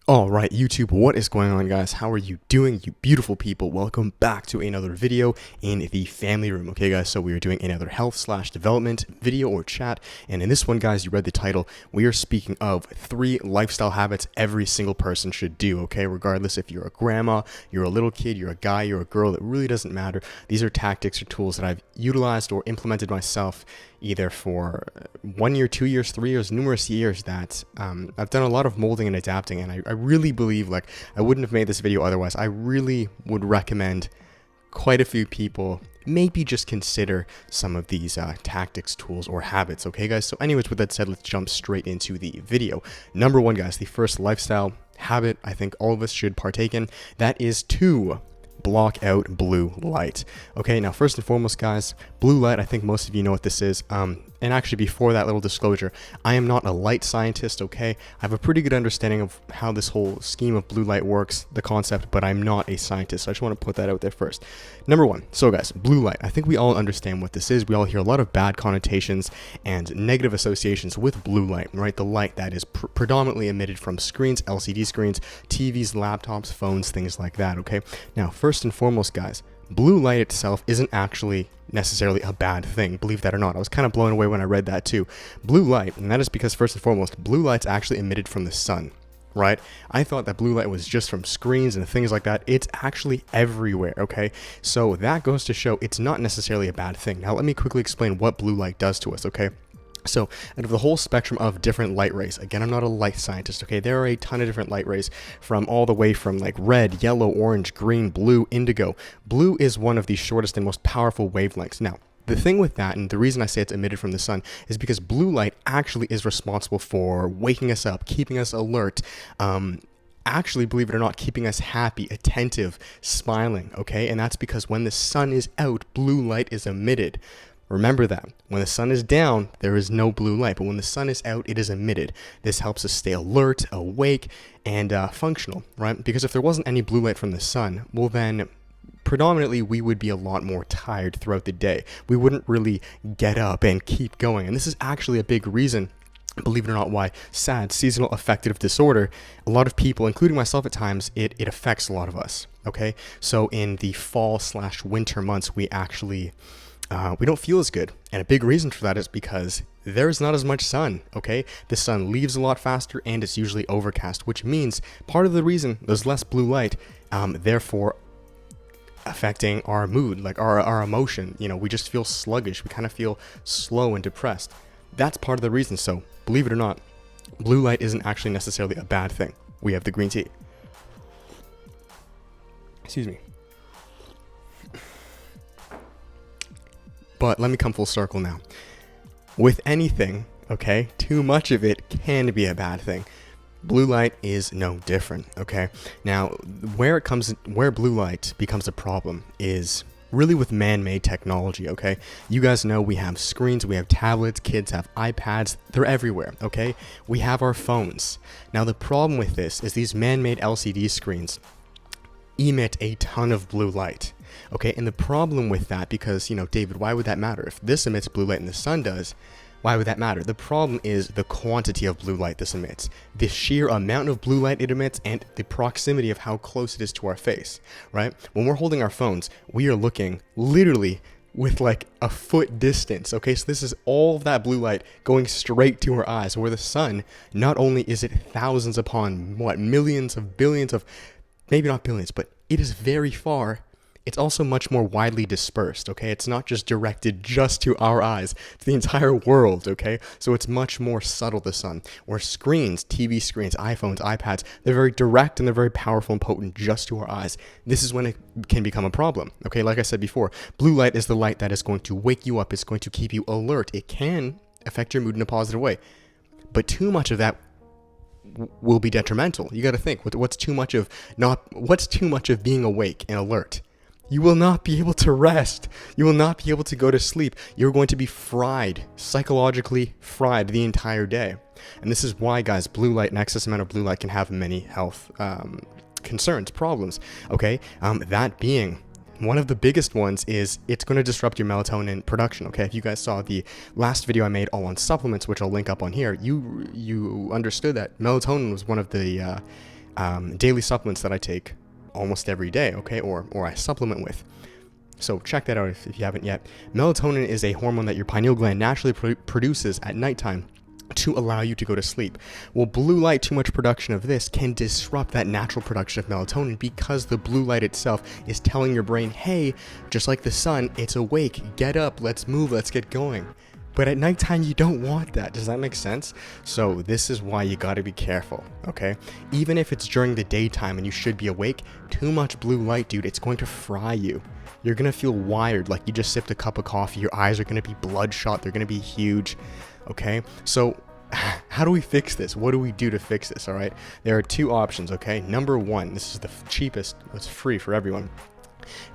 Alright, YouTube, what is going on, guys? How are you doing, you beautiful people? Welcome back to another video in the family room. Okay, guys, so we are doing another health/development video or chat, and in this one, guys, you read the title, we are speaking of 3 lifestyle habits every single person should do, okay? Regardless if you're a grandma, you're a little kid, you're a guy, you're a girl, it really doesn't matter. These are tactics or tools that I've utilized or implemented myself either for 1 year, 2 years, 3 years, numerous years that I've done a lot of molding and adapting, and I really believe, like, I wouldn't have made this video otherwise. I really would recommend quite a few people maybe just consider some of these tactics, tools, or habits, okay, guys? So anyways, with that said, let's jump straight into the video. Number 1, guys, the first lifestyle habit I think all of us should partake in, that is to block out blue light. Okay, now first and foremost, guys, blue light, I think most of you know what this is. And actually, before that little disclosure, I am not a light scientist, okay? I have a pretty good understanding of how this whole scheme of blue light works, the concept, but I'm not a scientist, so I just want to put that out there first. Number 1, so guys, blue light, I think we all understand what this is. We all hear a lot of bad connotations and negative associations with blue light, right? The light that is predominantly emitted from screens, LCD screens, TVs, laptops, phones, things like that, okay? Now, first and foremost, guys, blue light itself isn't actually necessarily a bad thing, believe that or not. I was kind of blown away when I read that too. Blue light, and that is because first and foremost, blue light's actually emitted from the sun, right? I thought that blue light was just from screens and things like that. It's actually everywhere, okay? So that goes to show it's not necessarily a bad thing. Now let me quickly explain what blue light does to us, okay? So, out of the whole spectrum of different light rays, again, I'm not a light scientist, okay? There are a ton of different light rays from all the way from like red, yellow, orange, green, blue, indigo. Blue is one of the shortest and most powerful wavelengths. Now, the thing with that, and the reason I say it's emitted from the sun, is because blue light actually is responsible for waking us up, keeping us alert, actually, believe it or not, keeping us happy, attentive, smiling, okay? And that's because when the sun is out, blue light is emitted. Remember that. When the sun is down, there is no blue light, but when the sun is out, it is emitted. This helps us stay alert, awake, and functional, right? Because if there wasn't any blue light from the sun, well then, predominantly, we would be a lot more tired throughout the day. We wouldn't really get up and keep going, and this is actually a big reason, believe it or not, why SAD, seasonal affective disorder, a lot of people, including myself at times, it affects a lot of us, okay? So in the fall/winter months, we actually we don't feel as good, and a big reason for that is because there's not as much sun, okay? The sun leaves a lot faster, and it's usually overcast, which means part of the reason there's less blue light, therefore affecting our mood, like our emotion. You know, we just feel sluggish, we kind of feel slow and depressed. That's part of the reason. So believe it or not, blue light isn't actually necessarily a bad thing. We have the green tea. Excuse me. But let me come full circle now. With anything, okay, too much of it can be a bad thing. Blue light is no different, okay? Now, where blue light becomes a problem is really with man-made technology, okay? You guys know we have screens, we have tablets, kids have iPads, they're everywhere, okay? We have our phones. Now, the problem with this is these man-made LCD screens emit a ton of blue light. Okay, and the problem with that, because, you know, David, why would that matter? If this emits blue light and the sun does, why would that matter? The problem is the quantity of blue light this emits, the sheer amount of blue light it emits, and the proximity of how close it is to our face, right? When we're holding our phones, we are looking literally with like a foot distance, okay? So this is all of that blue light going straight to our eyes, where the sun, not only is it thousands upon, millions of billions of, maybe not billions, but it is very far. It's also much more widely dispersed, okay? It's not just directed just to our eyes, to the entire world, okay? So it's much more subtle, the sun. Where screens, TV screens, iPhones, iPads, they're very direct and they're very powerful and potent just to our eyes. This is when it can become a problem, okay? Like I said before, blue light is the light that is going to wake you up. It's going to keep you alert. It can affect your mood in a positive way. But too much of that will be detrimental. You got to think, what's too much of being awake and alert? You will not be able to rest. You will not be able to go to sleep. You're going to be fried, psychologically fried the entire day. And this is why, guys, blue light, an excess amount of blue light can have many health concerns, problems, okay? That being one of the biggest ones is it's going to disrupt your melatonin production, okay? If you guys saw the last video I made all on supplements, which I'll link up on here, you understood that melatonin was one of the daily supplements that I take almost every day, okay, or I supplement with. So check that out if you haven't yet. Melatonin is a hormone that your pineal gland naturally produces at nighttime to allow you to go to sleep. Well, blue light, too much production of this can disrupt that natural production of melatonin, because the blue light itself is telling your brain, hey, just like the sun, it's awake, get up, let's move, let's get going. But at nighttime, you don't want that. Does that make sense? So this is why you gotta be careful, okay? Even if it's during the daytime and you should be awake, too much blue light, dude, it's going to fry you. You're gonna feel wired, like you just sipped a cup of coffee, your eyes are gonna be bloodshot, they're gonna be huge, okay? So how do we fix this? What do we do to fix this, all right? There are two options, okay? Number one, this is the cheapest, it's free for everyone.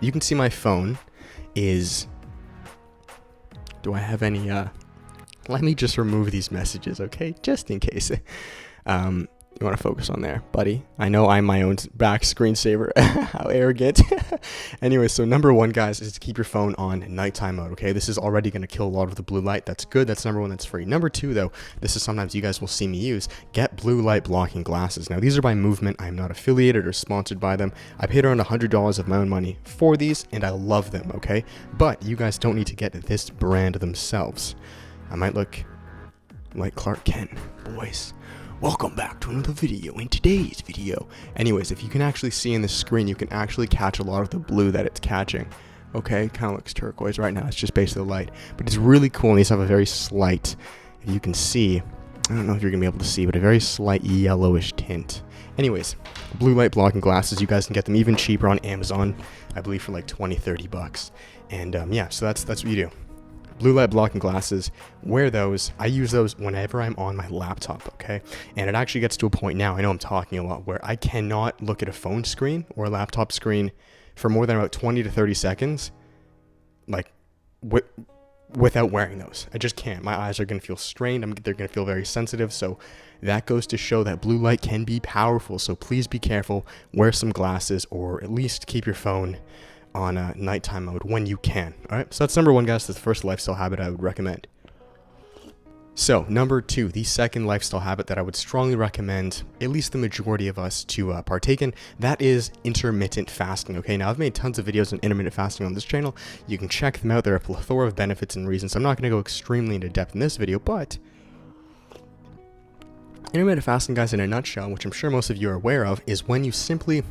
You can see my phone is... Do I have any, let me just remove these messages, okay? Just in case. You want to focus on there, buddy. I know I'm my own back screensaver. How arrogant. Anyway, so number one, guys, is to keep your phone on nighttime mode, okay? This is already going to kill a lot of the blue light. That's good. That's number one. That's free. Number two, though, this is sometimes you guys will see me use. Get blue light blocking glasses. Now, these are by Movement. I'm not affiliated or sponsored by them. I paid around $100 of my own money for these, and I love them, okay? But you guys don't need to get this brand themselves. I might look like Clark Kent, boys. Welcome back to another video. In today's video, anyways, if you can actually see in the screen, you can actually catch a lot of the blue that it's catching. Okay, kind of looks turquoise right now. It's just based on the light, but it's really cool. And these have a very slight, if you can see, I don't know if you're gonna be able to see, but a very slight yellowish tint. Anyways, blue light blocking glasses, you guys can get them even cheaper on Amazon, I believe for like 20-30 bucks. And yeah, so that's what you do. Blue light blocking glasses, wear those. I use those whenever I'm on my laptop, okay? And it actually gets to a point now, I know I'm talking a lot, where I cannot look at a phone screen or a laptop screen for more than about 20 to 30 seconds, like, without wearing those. I just can't. My eyes are going to feel strained. They're going to feel very sensitive. So that goes to show that blue light can be powerful. So please be careful. Wear some glasses, or at least keep your phone on nighttime mode when you can. All right, so that's number one, guys. That's the first lifestyle habit I would recommend. So number two, the second lifestyle habit that I would strongly recommend at least the majority of us to partake in, that is intermittent fasting. Okay, now I've made tons of videos on intermittent fasting on this channel. You can check them out. There are a plethora of benefits and reasons. I'm not going to go extremely into depth in this video, but intermittent fasting, guys, in a nutshell, which I'm sure most of you are aware of, is when you simply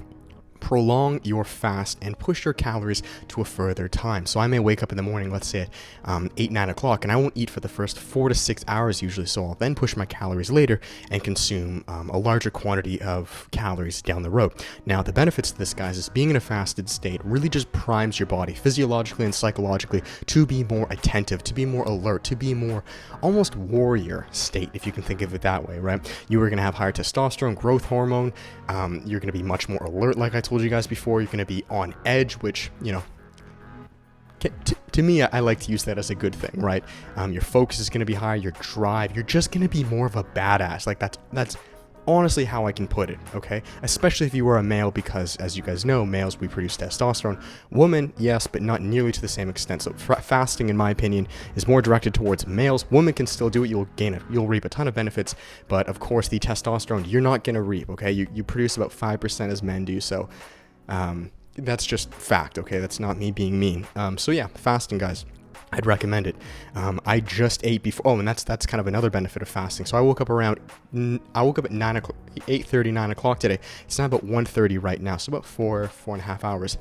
prolong your fast and push your calories to a further time. So I may wake up in the morning, let's say at 8, 9 o'clock, and I won't eat for the first 4 to 6 hours usually. So I'll then push my calories later and consume a larger quantity of calories down the road. Now, the benefits to this, guys, is being in a fasted state really just primes your body physiologically and psychologically to be more attentive, to be more alert, to be more almost warrior state, if you can think of it that way, right? You are going to have higher testosterone, growth hormone. You're going to be much more alert, like I told you guys before. You're going to be on edge, which, you know, to me, I like to use that as a good thing, right? Your focus is going to be higher, your drive, you're just going to be more of a badass. Like that's honestly how I can put it, okay? Especially if you were a male, because as you guys know, males, we produce testosterone. Women, yes, but not nearly to the same extent. So fasting, in my opinion, is more directed towards males. Women can still do it. You'll reap a ton of benefits, but of course the testosterone you're not going to reap, okay? You produce about 5% as men do, so that's just fact, okay? That's not me being mean. So yeah, fasting, guys, I'd recommend it. I just ate before. Oh, and that's kind of another benefit of fasting. So I woke up at 9 o'clock, 8:30, 9 o'clock today. It's now about 1:30 right now, so about 4.5 hours.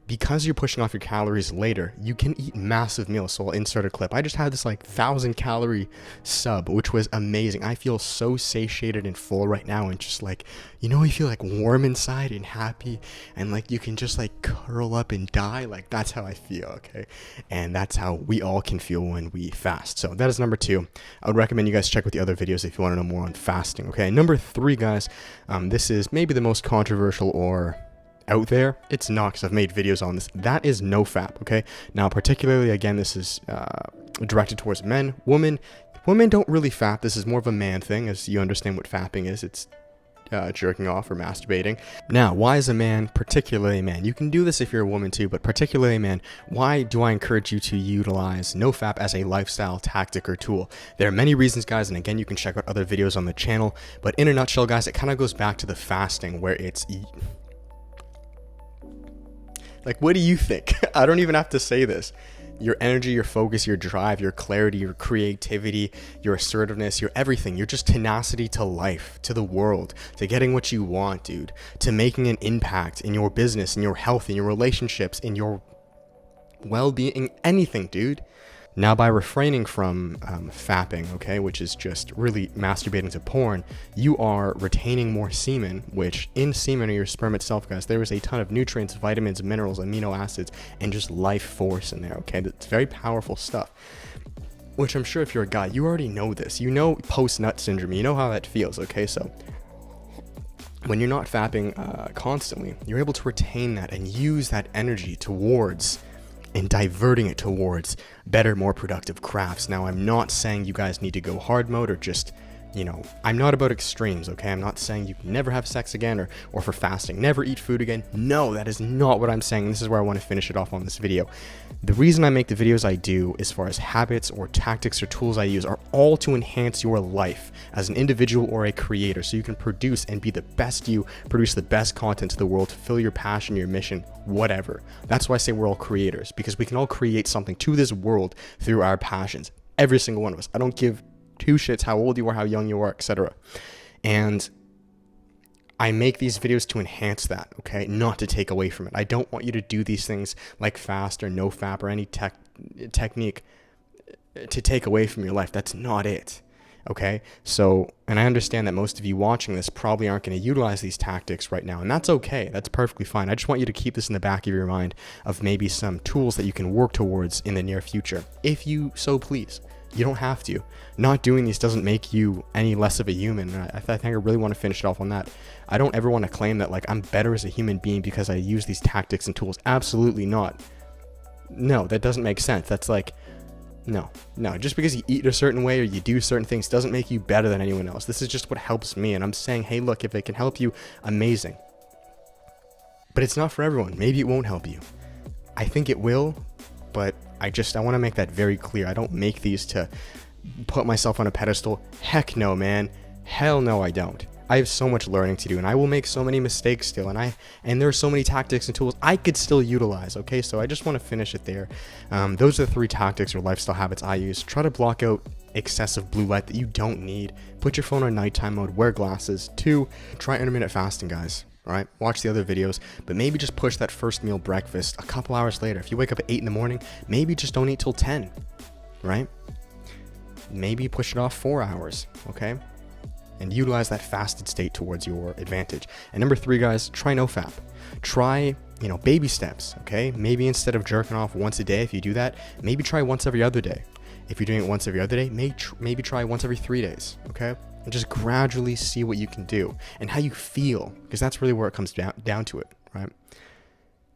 Because you're pushing off your calories later, you can eat massive meals. So I'll insert a clip. I just had this like 1,000-calorie sub, which was amazing. I feel so satiated and full right now, and just like, you know, you feel like warm inside and happy, and like you can just like curl up and die. Like, that's how I feel, okay? And that's how we all can feel when we fast. So that is number two. I would recommend you guys check out the other videos if you want to know more on fasting, okay? Number three, guys, this is maybe the most controversial or out there. It's not, because I've made videos on this. That is no fap, okay? Now, particularly, again, this is directed towards men. Women don't really fap. This is more of a man thing, as you understand what fapping is. It's jerking off or masturbating. Now, why is a man, particularly a man, you can do this if you're a woman too, but particularly a man, why do I encourage you to utilize NoFap as a lifestyle tactic or tool? There are many reasons, guys, and again, you can check out other videos on the channel, but in a nutshell, guys, it kind of goes back to the fasting where it's... Like, what do you think? I don't even have to say this. Your energy, your focus, your drive, your clarity, your creativity, your assertiveness, your everything, your just tenacity to life, to the world, to getting what you want, dude, to making an impact in your business, in your health, in your relationships, in your well-being, anything, dude. Now, by refraining from fapping, okay, which is just really masturbating to porn, you are retaining more semen, which in semen or your sperm itself, guys, there is a ton of nutrients, vitamins, minerals, amino acids, and just life force in there, okay? That's very powerful stuff, which I'm sure if you're a guy, you already know this. You know post-nut syndrome. You know how that feels, okay? So when you're not fapping constantly, you're able to retain that and use that energy towards and diverting it towards better, more productive crafts. Now, I'm not saying you guys need to go hard mode or just, you know, I'm not about extremes, okay? I'm not saying you can never have sex again or for fasting, never eat food again. No, that is not what I'm saying. This is where I want to finish it off on this video. The reason I make the videos I do, as far as habits or tactics or tools I use, are all to enhance your life as an individual or a creator, so you can produce and be the best you, produce the best content to the world, fulfill your passion, your mission, whatever. That's why I say we're all creators, because we can all create something to this world through our passions. Every single one of us. I don't give two shits how old you are, how young you are, etc. And I make these videos to enhance that, okay? Not to take away from it. I don't want you to do these things like fast or NoFap or any technique to take away from your life. That's not it, okay? So, and I understand that most of you watching this probably aren't going to utilize these tactics right now, and that's okay. That's perfectly fine. I just want you to keep this in the back of your mind of maybe some tools that you can work towards in the near future, if you so please. You don't have to. Not doing these doesn't make you any less of a human. I think I really want to finish it off on that. I don't ever want to claim that like I'm better as a human being because I use these tactics and tools. Absolutely not. No, that doesn't make sense. That's like, no. Just because you eat a certain way or you do certain things doesn't make you better than anyone else. This is just what helps me. And I'm saying, hey, look, if it can help you, amazing. But it's not for everyone. Maybe it won't help you. I think it will, but I want to make that very clear. I don't make these to put myself on a pedestal. Heck no, man. Hell no, I don't. I have so much learning to do, and I will make so many mistakes still, and there are so many tactics and tools I could still utilize, okay? So I just want to finish it there. Those are the 3 tactics or lifestyle habits I use. Try to block out excessive blue light that you don't need. Put your phone on nighttime mode. Wear glasses. 2, try intermittent fasting, guys. All right, watch the other videos, but maybe just push that first meal breakfast a couple hours later. If you wake up at 8 in the morning, maybe just don't eat till 10, right? Maybe push it off 4 hours, okay? And utilize that fasted state towards your advantage. And number 3, guys, try NoFap. Try, you know, baby steps, okay? Maybe instead of jerking off once a day, if you do that, maybe try once every other day. If you're doing it once every other day, maybe try once every 3 days, okay? And just gradually see what you can do and how you feel, because that's really where it comes down to it, right?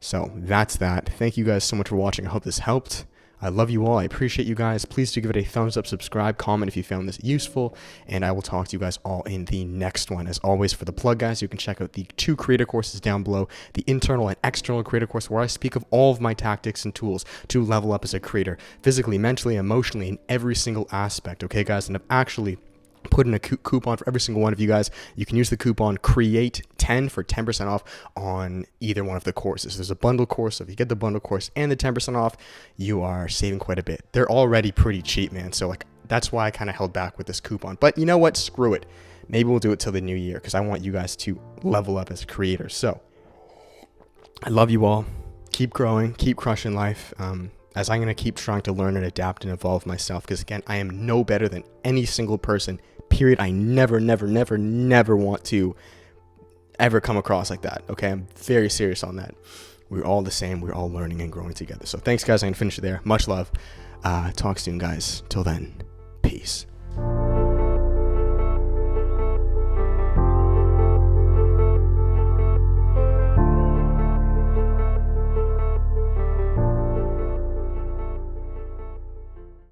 So that's that. Thank you guys so much for watching. I hope this helped. I love you all. I appreciate you guys. Please do give it a thumbs up, subscribe, comment if you found this useful, and I will talk to you guys all in the next one. As always, for the plug, guys, you can check out the 2 creator courses down below, the internal and external creator course, where I speak of all of my tactics and tools to level up as a creator, physically, mentally, emotionally, in every single aspect, okay, guys? And I've actually put in a coupon for every single one of you guys. You can use the coupon CREATE10 for 10% off on either one of the courses. There's a bundle course, so if you get the bundle course and the 10% off, you are saving quite a bit. They're already pretty cheap, man, so like that's why I kind of held back with this coupon. But you know what? Screw it. Maybe we'll do it till the new year, because I want you guys to level up as creators. So I love you all. Keep growing, keep crushing life. As I'm going to keep trying to learn and adapt and evolve myself, because again, I am no better than any single person, period. I never want to ever come across like that, okay? I'm very serious on that. We're all the same. We're all learning and growing together. So thanks, guys. I'm going to finish it there. Much love. Talk soon, guys. Till then, peace.